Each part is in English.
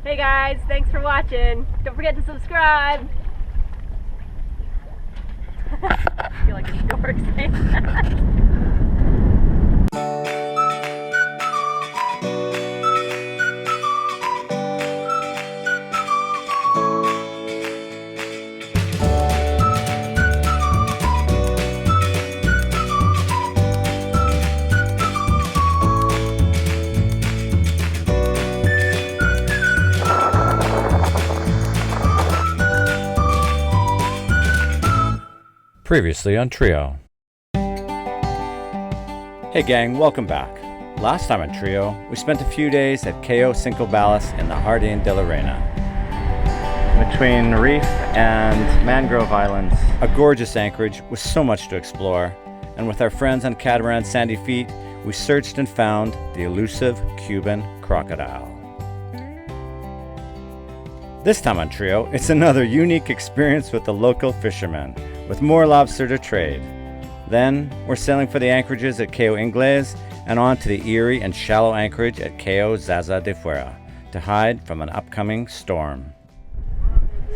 Hey guys, thanks for watching. Don't forget to subscribe. I feel like a dork saying that. Previously on Trio. Hey gang, welcome back. Last time on Trio, we spent a few days at Cayo ZaZa in the Jardín de la Reina. Between reef and mangrove islands, a gorgeous anchorage with so much to explore, and with our friends on Catamaran Sandy Feet, we searched and found the elusive Cuban crocodile. This time on Trio, it's another unique experience with the local fishermen, with more lobster to trade. Then, we're sailing for the anchorages at Cayo Inglés and on to the eerie and shallow anchorage at Cayo ZaZa Fuera to hide from an upcoming storm.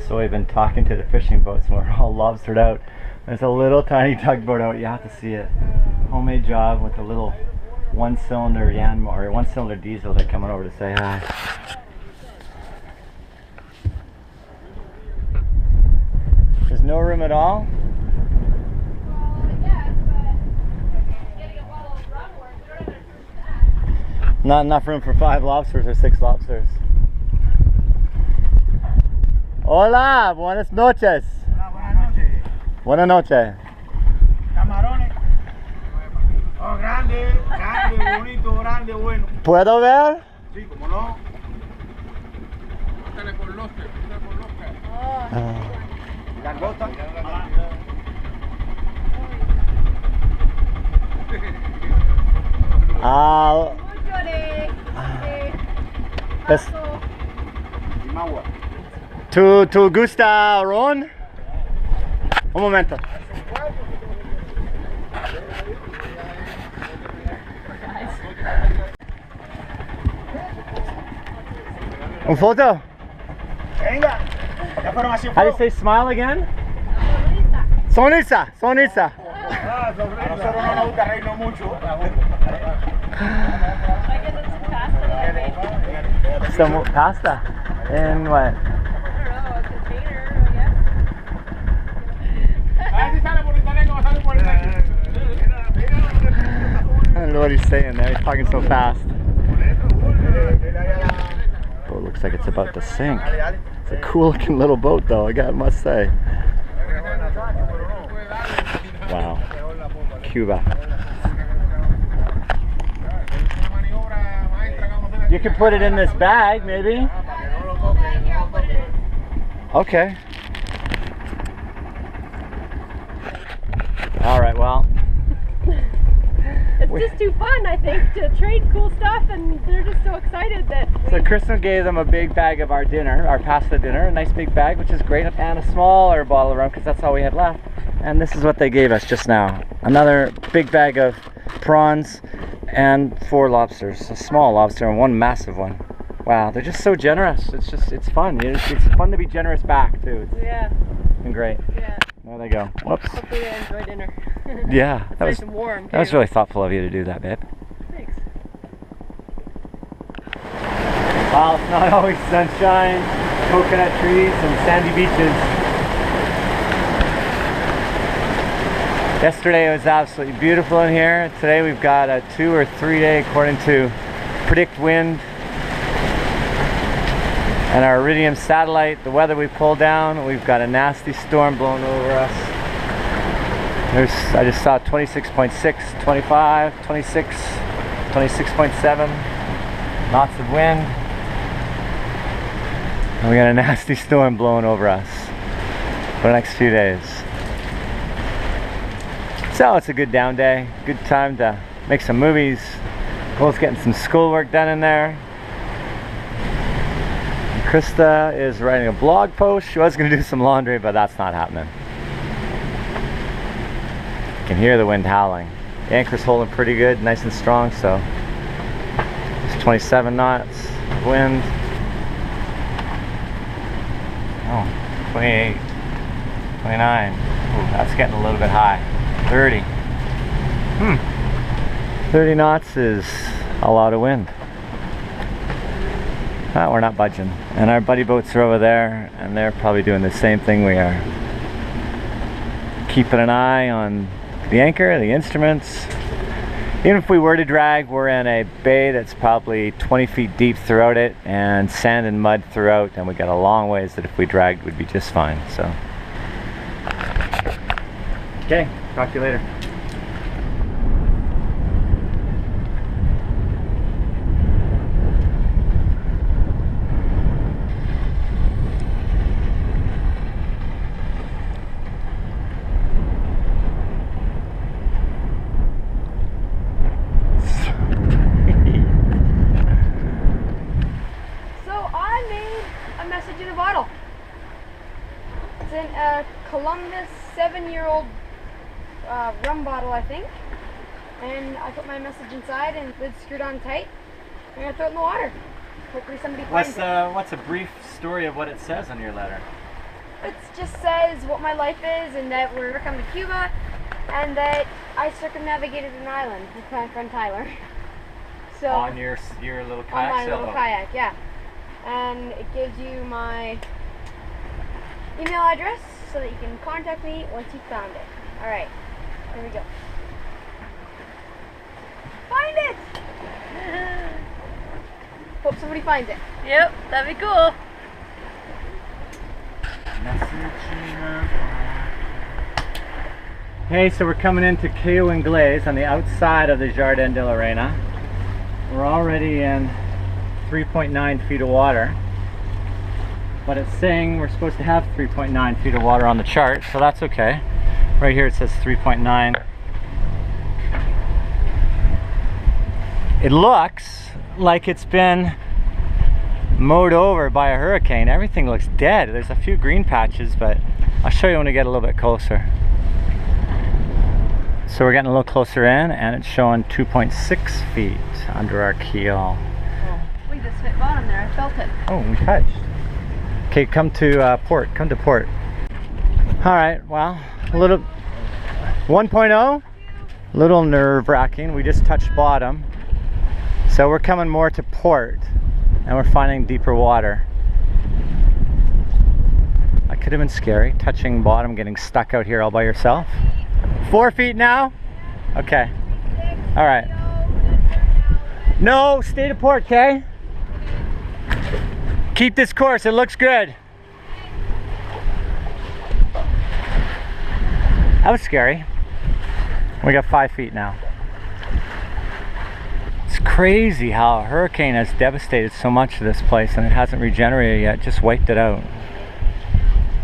So we've been talking to the fishing boats and we're all lobstered out. There's a little tiny tugboat out, you have to see it. Homemade job with a little one-cylinder Yanmar, or one-cylinder diesel. They're coming over to say hi. There's no room at all? Well, I guess, but getting a bottle of rum works. We don't understand that. Not enough room for 5 lobsters or 6 lobsters. Hola, buenas noches. Hola, buenas noches. Buenas noches. Camarones. Oh, grande, grande, bonito, grande, bueno. ¿Puedo ver? Sí, como no. Pregúntale por Lobster, pregúntale por Lobster. Langosta. Mucho de Es, taco. Simagua. ¿Tu gusta ron? Un momento. Un foto? Venga. Ya fueron así. How do you say smile again? Sonrisa. Sonrisa, sonrisa. A nosotros no nos gusta reírnos mucho. I guess it's pasta that I made. Some pasta. And what? I don't know, a container, I guess. A ver si sale por internet como sale por internet. I don't know what he's saying there. He's talking so fast. Boat looks like it's about to sink. It's a cool looking little boat though, I must say. Wow. Cuba. You can put it in this bag, maybe. Here, I'll put it in. Okay. All right, well. It's just too fun, I think, to trade cool stuff, and they're just so excited that So Kristen gave them a big bag of our dinner, our pasta dinner, a nice big bag, which is great, and a smaller bottle of rum, because that's all we had left. And this is what they gave us just now. Another big bag of prawns and 4 lobsters, a small lobster and 1 massive one. Wow, they're just so generous. It's fun. It's fun to be generous back, too. yeah, It's been great. yeah. There they go. Whoops. Hopefully they enjoy dinner. Yeah, It's that was nice and warm, that was too. really thoughtful of you to do that, babe. Thanks. Well, it's not always sunshine, coconut trees, and sandy beaches. Yesterday it was absolutely beautiful in here. Today we've got a 2 or 3 day, according to predict wind. And our Iridium satellite, the weather we pulled down, we've got a nasty storm blowing over us. I just saw 26.6, 25, 26, 26.7 knots of wind. And we got a nasty storm blowing over us for the next few days. So it's a good down day, good time to make some movies. Cole's getting some schoolwork done in there. And Krista is writing a blog post. She was going to do some laundry, but that's not happening. You can hear the wind howling. The anchor's holding pretty good, nice and strong, so it's 27 knots of wind. Oh, 28, 29. Ooh, that's getting a little bit high. 30. 30 knots is a lot of wind. Ah, we're not budging. And our buddy boats are over there, and they're probably doing the same thing we are. Keeping an eye on the anchor, the instruments. Even if we were to drag, we're in a bay that's probably 20 feet deep throughout it, and sand and mud throughout, and we got a long ways that if we dragged would be just fine. So, okay, talk to you later. It's in a Columbus 7-year-old rum bottle, I think. And I put my message inside and lid's screwed on tight. I'm gonna throw it in the water. Hopefully somebody finds it. What's a brief story of what it says on your letter? It just says what my life is, and that we're coming to Cuba, and that I circumnavigated an island with my friend Tyler. So on your little kayak? On my little kayak, yeah. And it gives you my email address so that you can contact me once you found it. Alright, here we go. Find it! Hope somebody finds it. Yep, that'd be cool. Hey, so we're coming into Cayo on the outside of the Jardin de la Reina. We're already in 3.9 feet of water, but it's saying we're supposed to have 3.9 feet of water on the chart, so that's okay. Right here it says 3.9. It looks like it's been mowed over by a hurricane. Everything looks dead. There's a few green patches, but I'll show you when we get a little bit closer. So we're getting a little closer in, and it's showing 2.6 feet under our keel. Oh, we just hit bottom there. I felt it. Oh, we touched. Okay, come to port. Come to port. All right, well, a little 1.0, a little nerve-wracking. We just touched bottom. So we're coming more to port, and we're finding deeper water. That could have been scary, touching bottom, getting stuck out here all by yourself. 4 feet now? Okay. All right. No, stay to port, okay? Keep this course, it looks good. That was scary. We got 5 feet now. It's crazy how a hurricane has devastated so much of this place and it hasn't regenerated yet, just wiped it out.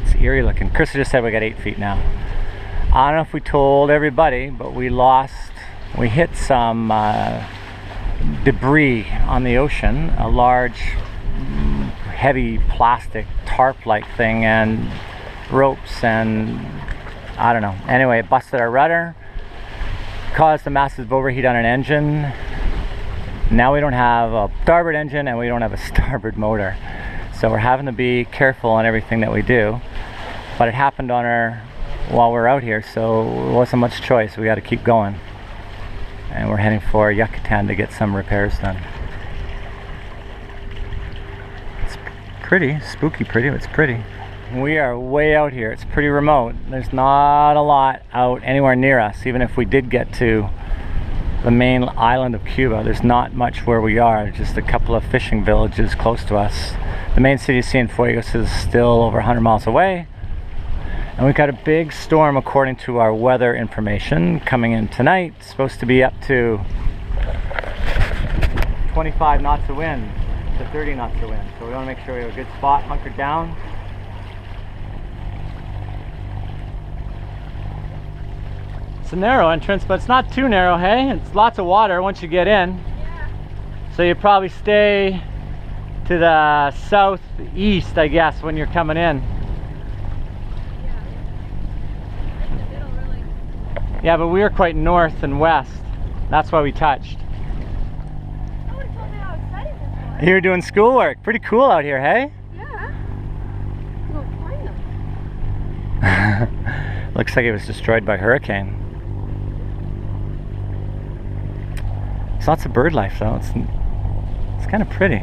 It's eerie looking. Chris just said we got 8 feet now. I don't know if we told everybody, but we hit some debris on the ocean, a large heavy plastic tarp-like thing and ropes and I don't know. Anyway, it busted our rudder, caused a massive overheat on an engine. Now we don't have a starboard engine and we don't have a starboard motor. So we're having to be careful on everything that we do. But it happened while we're out here, so it wasn't much choice. We got to keep going. And we're heading for Yucatan to get some repairs done. It's pretty, spooky pretty, but it's pretty. We are way out here. It's pretty remote. There's not a lot out anywhere near us. Even if we did get to the main island of Cuba, there's not much where we are. Just a couple of fishing villages close to us. The main city of Cienfuegos is still over 100 miles away. And we've got a big storm according to our weather information coming in tonight. It's supposed to be up to 25 knots of wind to 30 knots of wind. So we want to make sure we have a good spot, hunkered down. It's a narrow entrance, but it's not too narrow, hey? It's lots of water once you get in. Yeah. So you probably stay to the southeast, I guess, when you're coming in. Yeah, but we were quite north and west. That's why we touched. I would have told me how exciting this was. You were doing schoolwork. Pretty cool out here, hey? Yeah. Well, Looks like it was destroyed by hurricane. There's lots of bird life though. It's kind of pretty.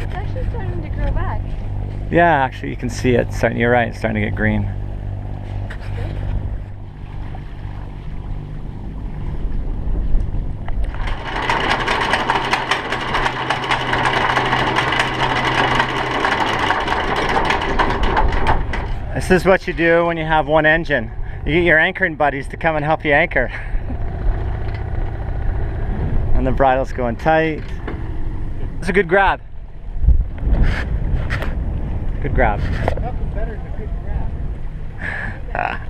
It's actually starting to grow back. Yeah, actually you can see it starting. You're right. It's starting to get green. This is what you do when you have one engine. You get your anchoring buddies to come and help you anchor. And the bridle's going tight. It's a good grab. Good grab. Nothing better than a good grab.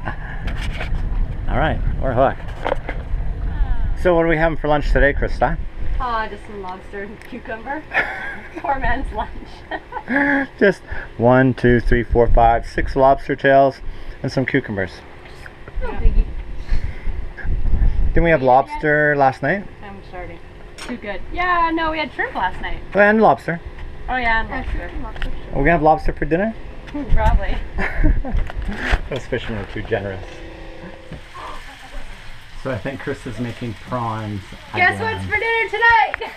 All right, we're hooked. So what are we having for lunch today, Krista? Just some lobster and cucumber. Poor man's lunch. Just 1, 2, 3, 4, 5, 6 lobster tails and some cucumbers. No biggie. Didn't we have lobster last night? I'm starting. Too good. Yeah, no, we had shrimp last night. And lobster. Oh yeah, and lobster. Are we gonna have lobster for dinner? Probably. Those fishermen are too generous. So I think Chris is making prawns. Guess what's for dinner tonight?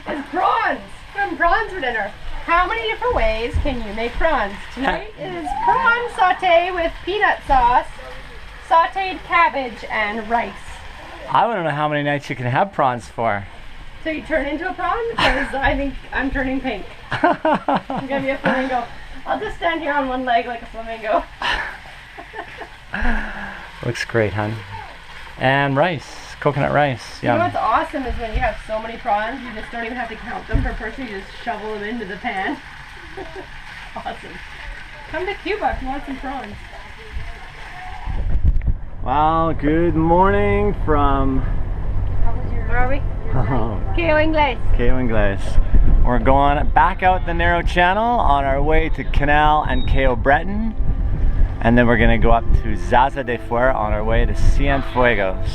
It's prawns. Some prawns for dinner. How many different ways can you make prawns? Tonight is prawn saute with peanut sauce, sauteed cabbage, and rice. I want to know how many nights you can have prawns for. So you turn into a prawn? Because I think I'm turning pink. I'm gonna be a flamingo. I'll just stand here on one leg like a flamingo. Looks great, hun. And rice, coconut rice. You know Yum. what's awesome is when you have so many prawns, you just don't even have to count them per person, you just shovel them into the pan. Awesome. Come to Cuba if you want some prawns. Well, good morning from Where are we? Cayo Inglés. Cayo Inglés. We're going back out the narrow channel on our way to Canal and Cayo Breton. And then we're going to go up to ZaZa Fuera on our way to Cienfuegos.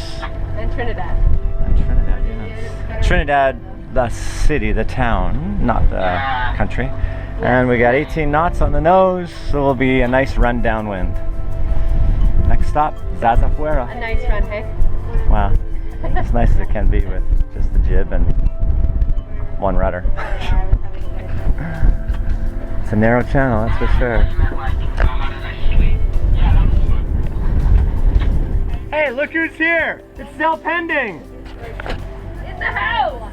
And Trinidad. And Trinidad, yes. Trinidad, the city, the town, not the country. And we got 18 knots on the nose, so it'll be a nice run downwind. Next stop, ZaZa Fuera. A nice run, hey? Wow, as nice as it can be with just the jib and one rudder. It's a narrow channel, that's for sure. Hey, look who's here! It's Sale Pending! In the house!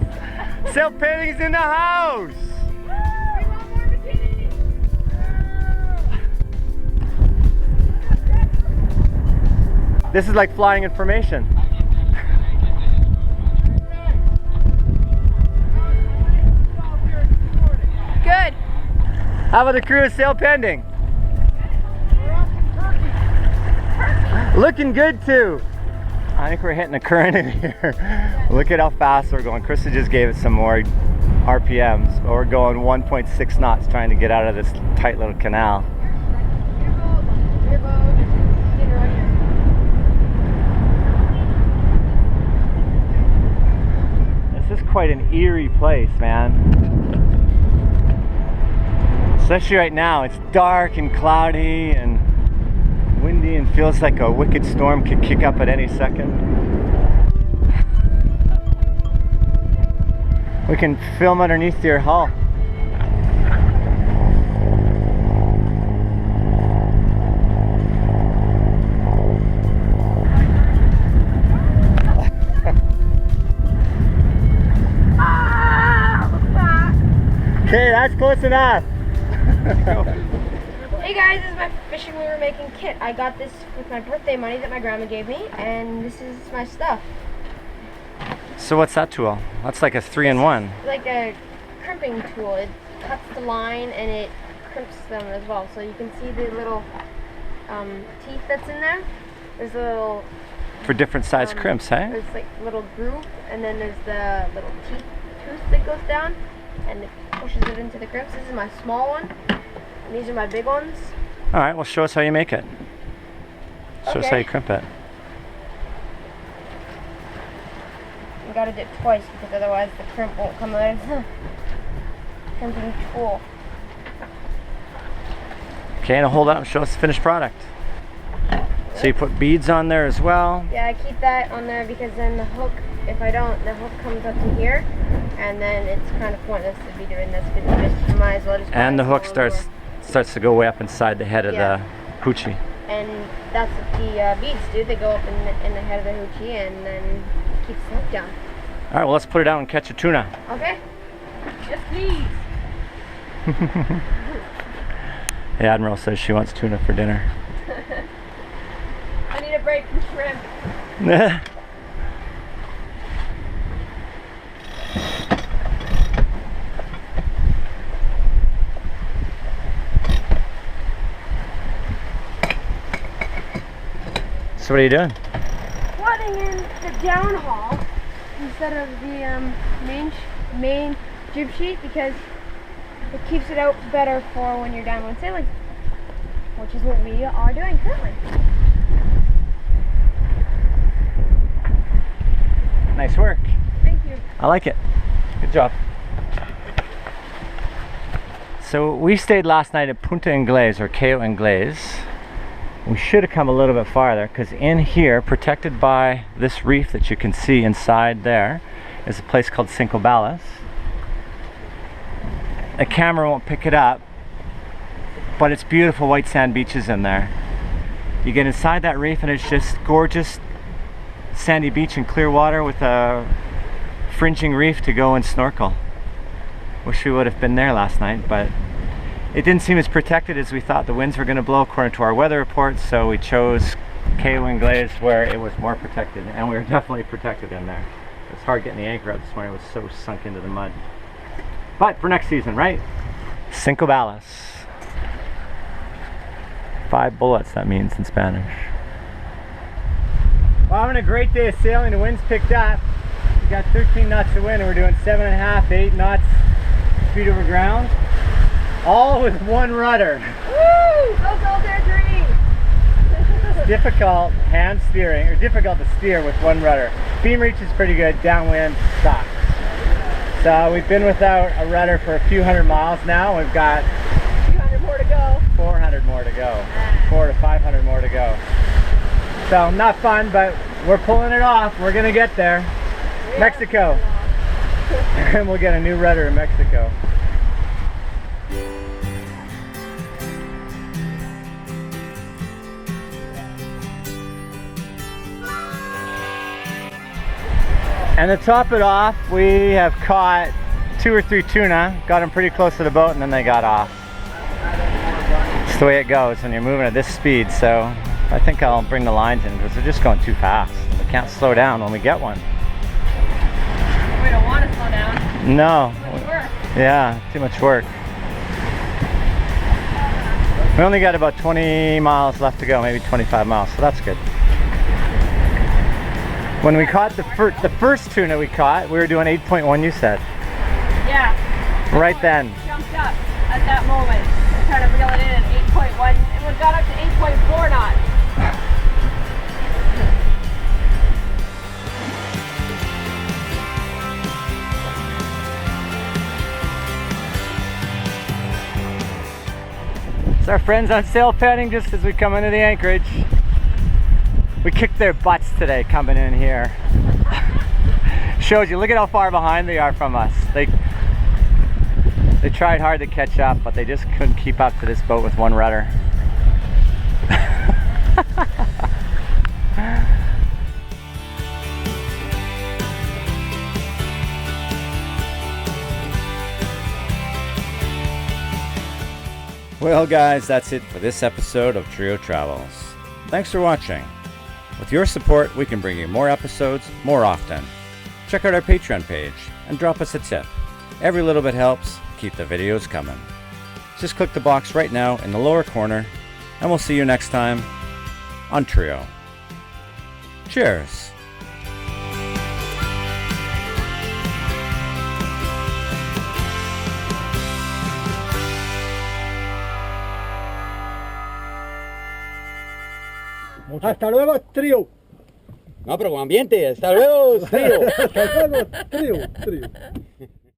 Sale Pending's in the house! This is like flying information. Good. How about the crew of Sale Pending? Looking good too. I think we're hitting a current in here. Look at how fast we're going. Krista just gave it some more RPMs, but we're going 1.6 knots trying to get out of this tight little canal. This is quite an eerie place, man. Especially right now, it's dark and cloudy and windy and feels like a wicked storm could kick up at any second. We can film underneath your hull. Okay, that's close enough. Hey guys, this is my fishing lure making kit. I got this with my birthday money that my grandma gave me, and this is my stuff. So what's that tool? That's like a 3-in-1. Like a crimping tool. It cuts the line and it crimps them as well. So you can see the little teeth that's in there. There's a little... For different size crimps, hey? There's like a little groove, and then there's the little tooth that goes down, and it pushes it into the crimps. This is my small one. And these are my big ones. All right, well, show us how you make it. Show us how you crimp it. You gotta dip twice because otherwise the crimp won't come out of the crimping tool. Okay, now hold up and show us the finished product. So you put beads on there as well. Yeah, I keep that on there because then the hook, if I don't, the hook comes up to here, and then it's kind of pointless to be doing this because you might as well just. And the hook starts to go way up inside the head of the hoochie. And that's what the beads do. They go up in the head of the hoochie and then keeps the hook down. All right, well, let's put it out and catch a tuna. Okay. Yes, please. The Admiral says she wants tuna for dinner. I need a break from shrimp. So what are you doing? Flooding in the downhaul instead of the main jib sheet because it keeps it out better for when you're downwind sailing, which is what we are doing currently. Nice work. Thank you. I like it. Good job. So we stayed last night at Punta Inglés, or Cayo Inglés. We should have come a little bit farther because in here, protected by this reef that you can see inside there, is a place called Cinco Balas. The camera won't pick it up, but it's beautiful white sand beaches in there. You get inside that reef and it's just gorgeous sandy beach and clear water with a fringing reef to go and snorkel. Wish we would have been there last night, but it didn't seem as protected as we thought the winds were going to blow according to our weather reports, so we chose Cayo Inglés where it was more protected, and we were definitely protected in there. It was hard getting the anchor out this morning. It was so sunk into the mud. But for next season, right? Cinco Balas. 5 bullets, that means in Spanish. Well, having a great day of sailing. The wind's picked up. We got 13 knots of wind and we're doing 7.5 to 8 knots speed over ground. All with one rudder. Woo! Go Soldier 3! It's difficult hand steering, or difficult to steer with one rudder. Beam reach is pretty good, downwind sucks. So we've been without a rudder for a few hundred miles now. We've got 200 more to go. 400 more to go. 400 to 500 more to go. So not fun, but we're pulling it off. We're gonna get there. Mexico. And we'll get a new rudder in Mexico. And to top it off, we have caught 2 or 3 tuna, got them pretty close to the boat, and then they got off. It's the way it goes when you're moving at this speed, so I think I'll bring the lines in because they're just going too fast. We can't slow down when we get one. We don't want to slow down. No. Too much work. Yeah, too much work. We only got about 20 miles left to go, maybe 25 miles, so that's good. When we caught the first tuna we caught, we were doing 8.1, you said. Yeah. Right then. Jumped up at that moment. I tried to reel it in at 8.1. It got up to 8.4 knots. It's our friends on sail padding just as we come into the anchorage. We kicked their butts today coming in here. Shows you, look at how far behind they are from us. They tried hard to catch up, but they just couldn't keep up to this boat with one rudder. Well guys, that's it for this episode of Trio Travels. Thanks for watching. With your support, we can bring you more episodes more often. Check out our Patreon page and drop us a tip. Every little bit helps keep the videos coming. Just click the box right now in the lower corner, and we'll see you next time on Trio. Cheers! Hasta luego, trío. No, pero con ambiente. Hasta luego, trío. Hasta luego, trío.